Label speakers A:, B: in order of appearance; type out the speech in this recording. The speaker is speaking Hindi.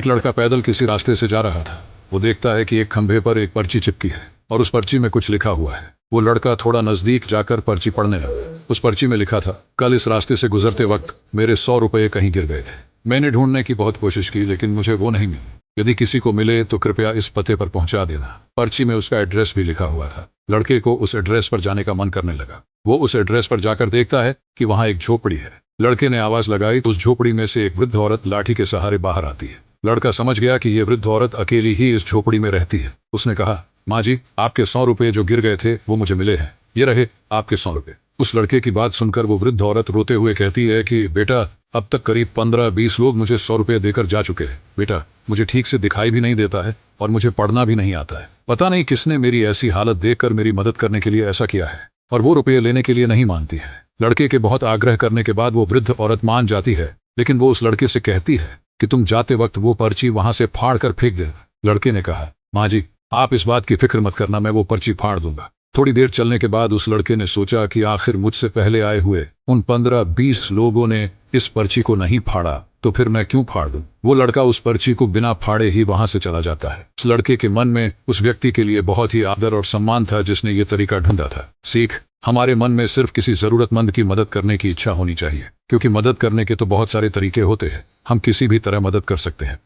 A: एक लड़का पैदल किसी रास्ते से जा रहा था। वो देखता है कि एक खंभे पर एक पर्ची चिपकी है और उस पर्ची में कुछ लिखा हुआ है। वो लड़का थोड़ा नजदीक जाकर पर्ची पढ़ने लगा। उस पर्ची में लिखा था, कल इस रास्ते से गुजरते वक्त मेरे 100 रुपये कहीं गिर गए थे। मैंने ढूंढने की बहुत कोशिश की लेकिन मुझे वो नहीं मिली। यदि किसी को मिले तो कृपया इस पते पर पहुंचा देना। पर्ची में उसका एड्रेस भी लिखा हुआ था। लड़के को उस एड्रेस पर जाने का मन करने लगा। वो उस एड्रेस पर जाकर देखता है कि वहां एक झोपड़ी है। लड़के ने आवाज लगाई तो उस झोपड़ी में से एक वृद्ध औरत लाठी के सहारे बाहर आती है। लड़का समझ गया कि ये वृद्ध औरत अकेली ही इस झोपड़ी में रहती है। उसने कहा, माँ जी, आपके 100 रुपये जो गिर गए थे वो मुझे मिले हैं। ये रहे आपके 100 रुपये। उस लड़के की बात सुनकर वो वृद्ध औरत रोते हुए कहती है कि बेटा, अब तक करीब 15-20 लोग मुझे 100 रुपये देकर जा चुके हैं। बेटा, मुझे ठीक से दिखाई भी नहीं देता है और मुझे पढ़ना भी नहीं आता है। पता नहीं किसने मेरी ऐसी हालत देखकर मेरी मदद करने के लिए ऐसा किया है और वो रुपये लेने के लिए नहीं मानती है। लड़के के बहुत आग्रह करने के बाद वो वृद्ध औरत मान जाती है, लेकिन वो उस लड़के से कहती है कि तुम जाते वक्त वो पर्ची वहां से फाड़ कर फेंक दे। लड़के ने कहा, माँ जी, आप इस बात की फिक्र मत करना, मैं वो पर्ची फाड़ दूंगा। थोड़ी देर चलने के बाद उस लड़के ने सोचा कि आखिर मुझसे पहले आए हुए उन 15-20 लोगों ने इस पर्ची को नहीं फाड़ा, तो फिर मैं क्यों फाड़ दूं? वो लड़का उस पर्ची को बिना फाड़े ही वहां से चला जाता है। उस लड़के के मन में उस व्यक्ति के लिए बहुत ही आदर और सम्मान था जिसने ये तरीका ढूंढा था। सीख, हमारे मन में सिर्फ किसी जरूरतमंद की मदद करने की इच्छा होनी चाहिए, क्योंकि मदद करने के तो बहुत सारे तरीके होते हैं। हम किसी भी तरह मदद कर सकते हैं।